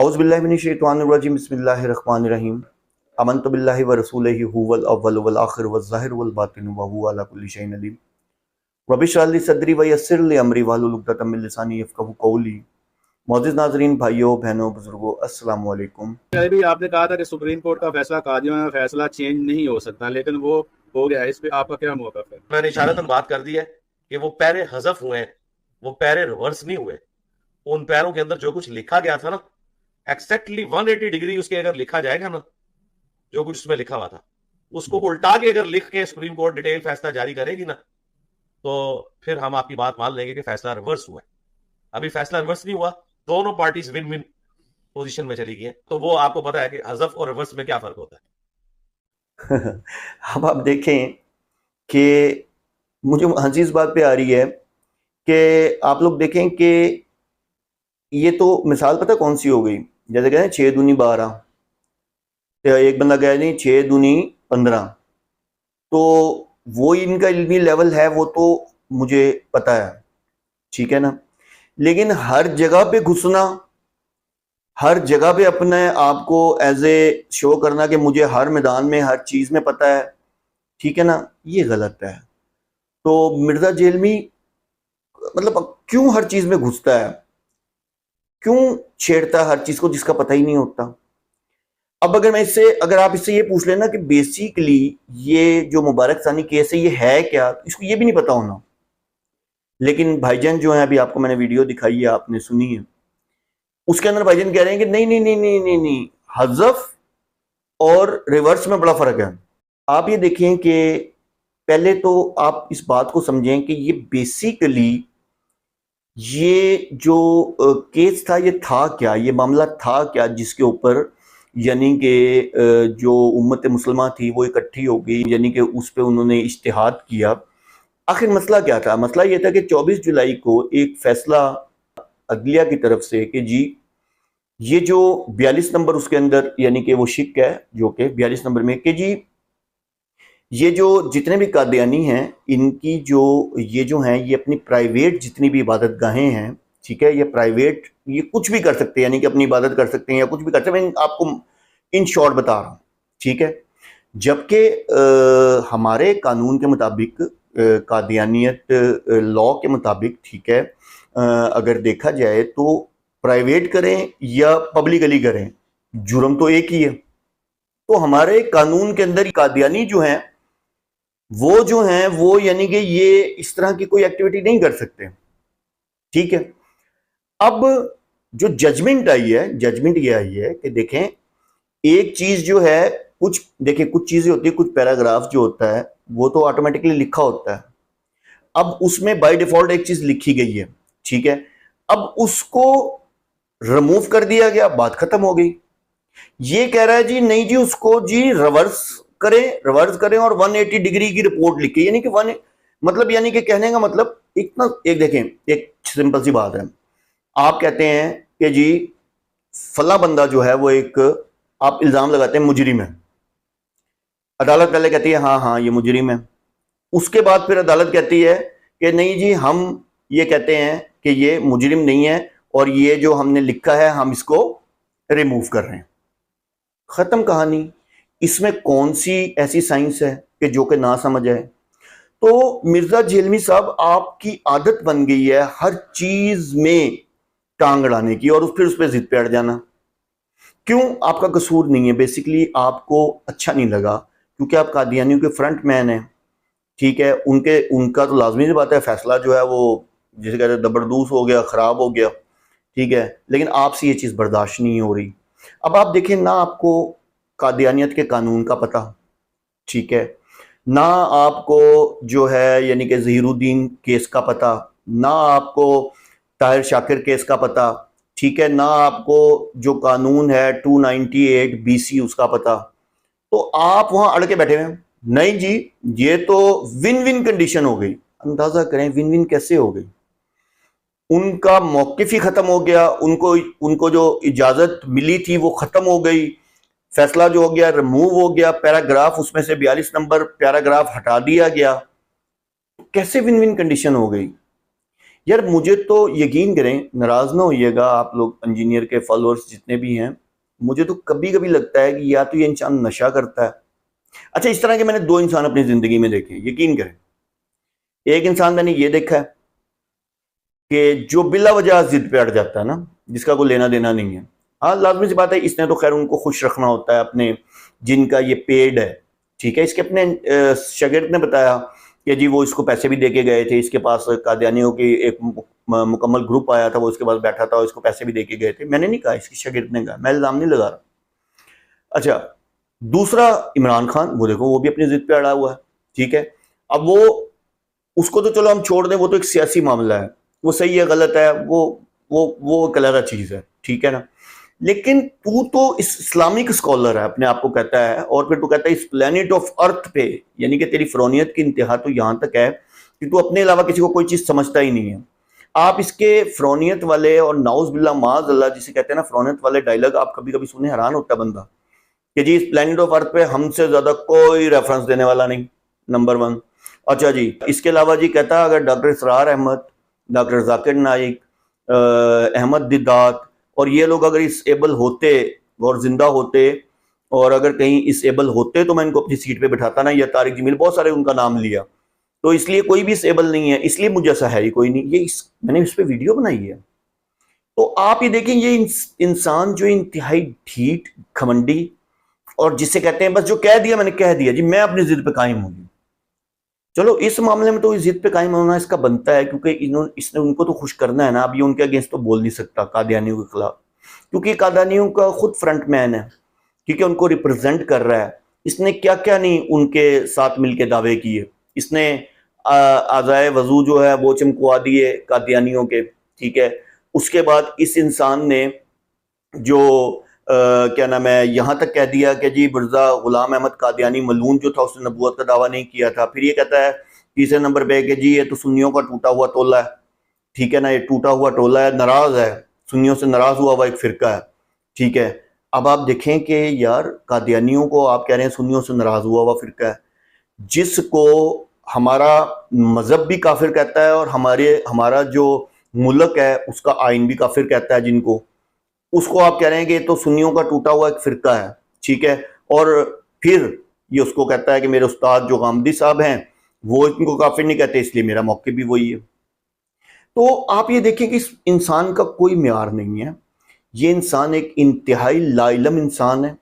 औज़ुबिल्लाहि मिनश्शैतानिर्रजीम बिस्मिल्लाहिर्रहमानिर्रहीम आमन्तु बिल्लाहि व रसूलिहि हुवल अव्वलु वल आखिरु वज़ ज़ाहिरु वल बातिनु व हुवा अला कुल्लि शैइन अलीम। रब्बि इश्रह ली सदरी व यस्सिर ली अमरी वहलुल उक़दतम मिन लिसानी यफ़क़हू क़ौली। मोअज़्ज़िज़ नाज़रीन, भाइयों बहनों बुजुर्गों, अस्सलामु अलैकुम। भी आपने कहा था कि सुप्रीम कोर्ट का फैसला कादियों में फैसला चेंज नहीं हो सकता, लेकिन वो हो गया। इस पे आपका क्या मौक़िफ़ है? मैंने इशारतन बात कर दी है कि वो पैरे हज़फ हुए हैं, वो पैरे रिवर्स नहीं हुए। उन पैरों के अंदर जो कुछ लिखा गया था ना, एक्जैक्टली 180 डिग्री उसके अगर लिखा जाएगा ना, जो कुछ उसमें लिखा हुआ था उसको उल्टा के अगर लिख के सुप्रीम कोर्ट डिटेल फैसला जारी करेगी ना, तो फिर हम आपकी बात मान लेंगे कि फैसला रिवर्स हुआ है। अभी फैसला रिवर्स नहीं हुआ, दोनों पार्टीज विन विन पोजीशन में चली गई है। तो वो आपको पता है कि हज़फ और रिवर्स में क्या फर्क होता है। अब आप देखें कि मुझे हंसी इस बात पे आ रही है कि आप लोग देखें कि ये तो मिसाल पता कौन सी हो गई, जैसे कहते हैं 6 दूनी 12, एक बंदा कह नहीं 6 दूनी 15, तो वो इनका इल्मी लेवल है, वो तो मुझे पता है, ठीक है ना। लेकिन हर जगह पे घुसना, हर जगह पे अपने आप को एज ए शो करना कि मुझे हर मैदान में हर चीज़ में पता है, ठीक है ना, ये गलत है। तो मिर्ज़ा जेलमी मतलब क्यों हर चीज़ में घुसता है, क्यों छेड़ता है हर चीज़ को जिसका पता ही नहीं होता। अब अगर आप इससे ये पूछ लेना कि बेसिकली ये जो मुबारक सानी केस है ये है क्या, इसको ये भी नहीं पता होना। लेकिन भाईजान जो है, अभी आपको मैंने वीडियो दिखाई है, आपने सुनी है, उसके अंदर भाईजान कह रहे हैं कि नहीं नहीं नहीं नहीं नहीं नहीं, हज़फ और रिवर्स में बड़ा फर्क है। आप ये देखें कि पहले तो आप इस बात को समझें कि ये बेसिकली ये जो केस था, ये था क्या, ये मामला था क्या जिसके ऊपर यानी कि जो उम्मत मुसलमान थी वो इकट्ठी हो गई, यानी कि उस पर उन्होंने इज्तिहाद किया। आखिर मसला क्या था? मसला ये था कि 24 जुलाई को एक फैसला अदलिया की तरफ से कि जी ये जो 42 नंबर उसके अंदर यानी कि वो शिक है जो कि 42 नंबर में कि जी ये जो जितने भी कादियानी हैं इनकी ये जो हैं ये अपनी प्राइवेट जितनी भी इबादत गाहें हैं, ठीक है, ये प्राइवेट ये कुछ भी कर सकते हैं, यानी कि अपनी इबादत कर सकते हैं या कुछ भी कर सकते हैं। मैं आपको इन शॉर्ट बता रहा हूँ, ठीक है। जबकि हमारे कानून के मुताबिक, कादियानियत लॉ के मुताबिक, ठीक है, अगर देखा जाए तो प्राइवेट करें या पब्लिकली करें, जुर्म तो एक ही है। तो हमारे कानून के अंदर कादियानी जो हैं वो यानी कि ये इस तरह की कोई एक्टिविटी नहीं कर सकते, ठीक है। अब जो जजमेंट आई है, जजमेंट ये आई है कि देखें एक चीज जो है, कुछ चीजें होती है, कुछ पैराग्राफ जो होता है वो तो ऑटोमेटिकली लिखा होता है। अब उसमें बाय डिफॉल्ट एक चीज लिखी गई है, ठीक है, अब उसको रिमूव कर दिया गया, बात खत्म हो गई। ये कह रहा है जी नहीं जी उसको जी रिवर्स करें और 180 डिग्री की रिपोर्ट लिखे, यानी कि यानी कि कहने का मतलब एक देखें, एक सिंपल सी बात है। आप कहते हैं कि जी फला बंदा जो है वो एक, आप इल्जाम लगाते हैं मुजरिम है, अदालत पहले कहती है हाँ हाँ ये मुजरिम है, उसके बाद फिर अदालत कहती है कि नहीं जी हम ये कहते हैं कि ये मुजरिम नहीं है और ये जो हमने लिखा है हम इसको रिमूव कर रहे हैं। खत्म कहानी। इसमें कौन सी ऐसी साइंस है कि जो कि ना समझ आए। तो मिर्जा जेलमी साहब, आपकी आदत बन गई है हर चीज में टांग अड़ाने की और फिर उस पर जिद पे अड़ जाना। क्यों? आपका कसूर नहीं है, बेसिकली आपको अच्छा नहीं लगा क्योंकि आप कादियानियों के फ्रंट मैन हैं, ठीक है। उनका तो लाजमी सी बात है, फैसला जो है वो जिसे कहते हैं जबरदस्त हो गया, खराब हो गया, ठीक है, लेकिन आपसे ये चीज़ बर्दाश्त नहीं हो रही। अब आप देखें ना, आपको कादियानियत के कानून का पता, ठीक है, ना आपको जो है यानी कि ज़हीरुद्दीन केस का पता, ना आपको ताहिर शाकिर केस का पता, ठीक है, ना आपको जो कानून है 298 BC उसका पता। तो आप वहां अड़ के बैठे हुए हैं। नहीं जी, ये तो विन विन कंडीशन हो गई। अंदाजा करें विन विन कैसे हो गई। उनका मौकिफ ही खत्म हो गया, उनको जो इजाजत मिली थी वो खत्म हो गई, फैसला जो हो गया रिमूव हो गया, पैराग्राफ उसमें से 42 नंबर पैराग्राफ हटा दिया गया। कैसे विन विन कंडीशन हो गई? यार मुझे तो यकीन करें, नाराज ना होइएगा आप लोग इंजीनियर के फॉलोअर्स जितने भी हैं, मुझे तो कभी कभी लगता है कि या तो ये इंसान नशा करता है। अच्छा, इस तरह के मैंने दो इंसान अपनी जिंदगी में देखे, यकीन करें। एक इंसान मैंने ये देखा है कि जो बिला वजह जिद पे अड़ जाता है ना, जिसका कोई लेना देना नहीं है। हाँ, लाजमी सी बात है, इसने तो खैर उनको खुश रखना होता है अपने, जिनका ये पेड है, ठीक है। इसके अपने शागिर्द ने बताया कि जी वो इसको पैसे भी दे के गए थे, इसके पास कादियानियों की एक मुकम्मल ग्रुप आया था, वो उसके पास बैठा था और इसको पैसे भी दे के गए थे। मैंने नहीं कहा, इसकी शागिर्द ने कहा, मैं इल्जाम नहीं लगा रहा। अच्छा, दूसरा इमरान खान, वो देखो वो भी अपनी जिद पे अड़ा हुआ है, ठीक है। अब वो, उसको तो चलो हम छोड़ दें, वो तो एक सियासी मामला है, वो सही है गलत है, वो एक अलग चीज है, ठीक है ना। लेकिन तू तो इस इस्लामिक स्कॉलर है, अपने आप को कहता है, और फिर तू कहता है इस प्लेनेट ऑफ अर्थ पे, यानी कि तेरी फरोनियत की इंतहा तो यहां तक है कि तू अपने अलावा किसी को कोई चीज समझता ही नहीं है। आप इसके फरोनियत वाले और नाउज बिल्ला माज अल्लाह जिसे कहते हैं ना, फरोनियत वाले डायलॉग आप कभी कभी सुने, हैरान होता है बंदा कि जी इस प्लेनेट ऑफ अर्थ पे हमसे ज्यादा कोई रेफरेंस देने वाला नहीं, नंबर वन। अच्छा जी, इसके अलावा जी कहता है अगर डॉक्टर इसरार अहमद, डॉक्टर जाकिर नाइक, अहमद दिदात और ये लोग अगर इस एबल होते और जिंदा होते, और अगर कहीं इस एबल होते तो मैं इनको अपनी सीट पे बिठाता ना, या तारिक जमील, बहुत सारे उनका नाम लिया, तो इसलिए कोई भी इस एबल नहीं है, इसलिए मुझे ऐसा है ही कोई नहीं। ये मैंने इस पे वीडियो बनाई है। तो आप ये देखें, ये इंसान जो इंतहाई ढीठ, घमंडी, और जिसे कहते हैं बस जो कह दिया मैंने कह दिया जी, मैं अपनी जिद पे कायम हूँ। चलो इस मामले में तो इस जिद पे कायम होना इसका बनता है, क्योंकि इसने उनको तो खुश करना है ना। अब ये उनके अगेंस्ट तो बोल नहीं सकता कादियानियों के खिलाफ, क्योंकि कादियानियों का खुद फ्रंटमैन है, क्योंकि उनको रिप्रेजेंट कर रहा है। इसने क्या क्या नहीं उनके साथ मिलके दावे किए। इसने आज़ाए वजू जो है वो चमकवा दिए कादियानियों के, ठीक है। उसके बाद इस इंसान ने जो क्या नाम है, यहाँ तक कह दिया कि जी मिर्जा गुलाम अहमद कादियानी मलून जो था उसने नबूवत का दावा नहीं किया था। फिर ये कहता है तीसरे नंबर पे कि जी ये तो सुन्नियों का टूटा हुआ टोला है, ठीक है ना, ये टूटा हुआ टोला है, नाराज है, सुन्नियों से नाराज हुआ हुआ एक फिरका है, ठीक है। अब आप देखें कि यार कादियानियों को आप कह रहे हैं सुन्नियों से नाराज हुआ हुआ फिरका है, जिसको हमारा मजहब भी काफिर कहता है और हमारा जो मुल्क है उसका आइन भी काफिर कहता है, जिनको, उसको आप कह रहे हैं कि ये तो सुन्नियों का टूटा हुआ एक फिरका है, ठीक है। और फिर ये उसको कहता है कि मेरे उस्ताद जो गामदी साहब हैं वो इनको काफिर नहीं कहते, इसलिए मेरा मौके भी वही है। तो आप ये देखें कि इस इंसान का कोई म्यार नहीं है। ये इंसान एक इंतहाई लाइलम इंसान है।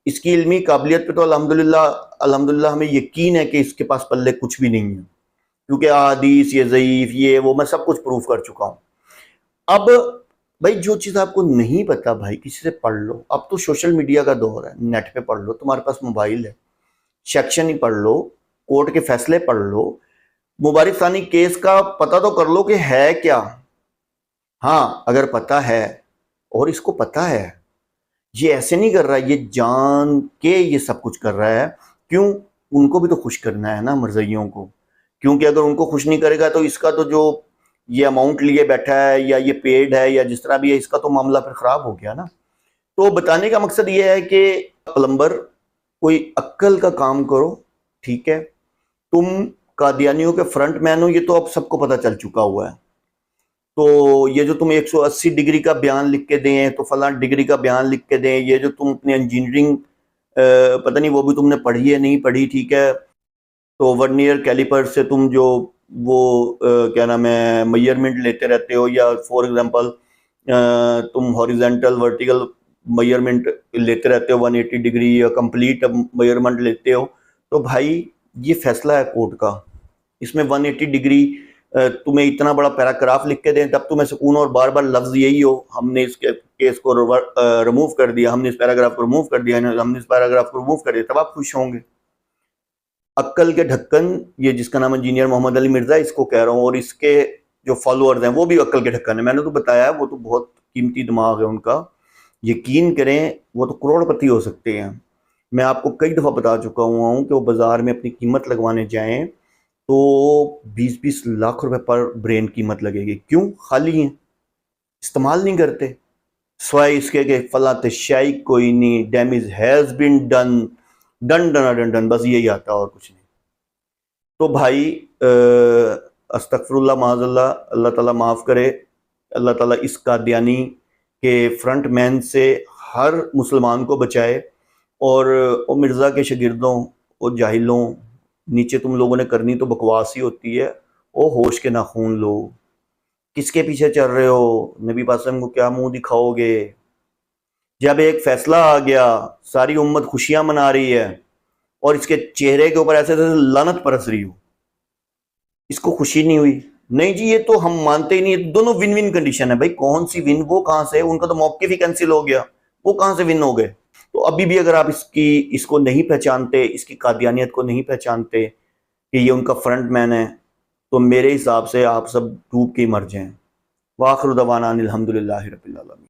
इसकी इल्मी काबिलियत पे तो अल्हम्दुलिल्लाह अल्हम्दुलिल्लाह हमें यकीन है कि इसके पास पल्ले कुछ भी नहीं है, क्योंकि हदीस ये ज़ईफ ये वो मैं सब कुछ प्रूफ कर चुका हूँ। अब भाई जो चीज़ आपको नहीं पता भाई किसी से पढ़ लो। अब तो सोशल मीडिया का दौर है, नेट पे पढ़ लो, तुम्हारे पास मोबाइल है, सेक्शन ही पढ़ लो, कोर्ट के फैसले पढ़ लो, मुबारिक सानी केस का पता तो कर लो कि है क्या। हाँ, अगर पता है और इसको पता है, ये ऐसे नहीं कर रहा, ये जान के ये सब कुछ कर रहा है। क्यों? उनको भी तो खुश करना है ना, मरज़इयों को, क्योंकि अगर उनको खुश नहीं करेगा तो इसका तो जो ये अमाउंट लिए बैठा है या ये पेड है या जिस तरह भी है, इसका तो मामला फिर खराब हो गया ना। तो बताने का मकसद ये है कि प्लम्बर कोई अक्ल का काम करो, ठीक है। तुम कादियानियों के फ्रंट मैन हो, ये तो अब सबको पता चल चुका हुआ है। तो ये जो तुम 180 डिग्री का बयान लिख के दें, तो फलां डिग्री का बयान लिख के दें, ये जो तुम अपनी इंजीनियरिंग पता नहीं वो भी तुमने पढ़ी है नहीं पढ़ी, ठीक है। तो वर्नियर कैलिपर से तुम जो वो क्या नाम है मेजरमेंट लेते रहते हो, या फॉर एग्जांपल तुम हॉरिजेंटल वर्टिकल मेजरमेंट लेते रहते हो 180 डिग्री या कंप्लीट मेजरमेंट लेते हो, तो भाई ये फैसला है कोर्ट का। इसमें 180 डिग्री तुम्हें इतना बड़ा पैराग्राफ लिख के दें तब तुम्हें सुकून, और बार बार लफ्ज यही हो हमने इस केस को रिमूव कर दिया, हमने इस पैराग्राफ को रिमूव कर दिया, हमने इस पैराग्राफ को रिमूव कर दिया, तब आप खुश होंगे। अक्ल के ढक्कन, ये जिसका नाम इंजीनियर मोहम्मद अली मिर्जा, इसको कह रहा हूँ, और इसके जो फॉलोअर्स हैं वो भी अक्ल के ढक्कन है। मैंने तो बताया वो तो बहुत कीमती दिमाग है उनका, यकीन करें वो तो करोड़पति हो सकते हैं। मैं आपको कई दफ़ा बता चुका हुआ हूँ कि वो बाज़ार में अपनी कीमत लगवाने जाएं तो 20-20 लाख रुपए पर ब्रेन कीमत लगेगी। क्यों? खाली हैं, इस्तेमाल नहीं करते, स्वाय इसके कि फला तशाई कोई नहीं, damage has been done, done done done done, बस यही आता और कुछ नहीं। तो भाई अस्तगफिरुल्लाह माज़अल्लाह, अल्लाह ताला माफ़ करे। अल्लाह ताला इस कादियानी के फ्रंट मैन से हर मुसलमान को बचाए। और ओ मिर्ज़ा के शागिर्दों, ओ जाहिलों, नीचे तुम लोगों ने करनी तो बकवास ही होती है। ओ होश के नाखून लो, किसके पीछे चल रहे हो? नबी पाक सल्लल्लाहु अलैहि वसल्लम को क्या मुंह दिखाओगे? जब एक फैसला आ गया, सारी उम्मत खुशियां मना रही है और इसके चेहरे के ऊपर ऐसे ऐसे लानत बरस रही हो, इसको खुशी नहीं हुई। नहीं जी, ये तो हम मानते ही नहीं। दोनों विन विन कंडीशन है भाई। कौन सी विन? वो कहां से? उनका तो मौके भी कैंसिल हो गया, वो कहां से विन हो गए? तो अभी भी अगर आप इसको नहीं पहचानते, इसकी कादियानियत को नहीं पहचानते कि ये उनका फ्रंट मैन है, तो मेरे हिसाब से आप सब डूब के ही मर जाएं। वाखिर दवाना अनिल हम्दुलिल्लाहि रब्बिल आलमीन।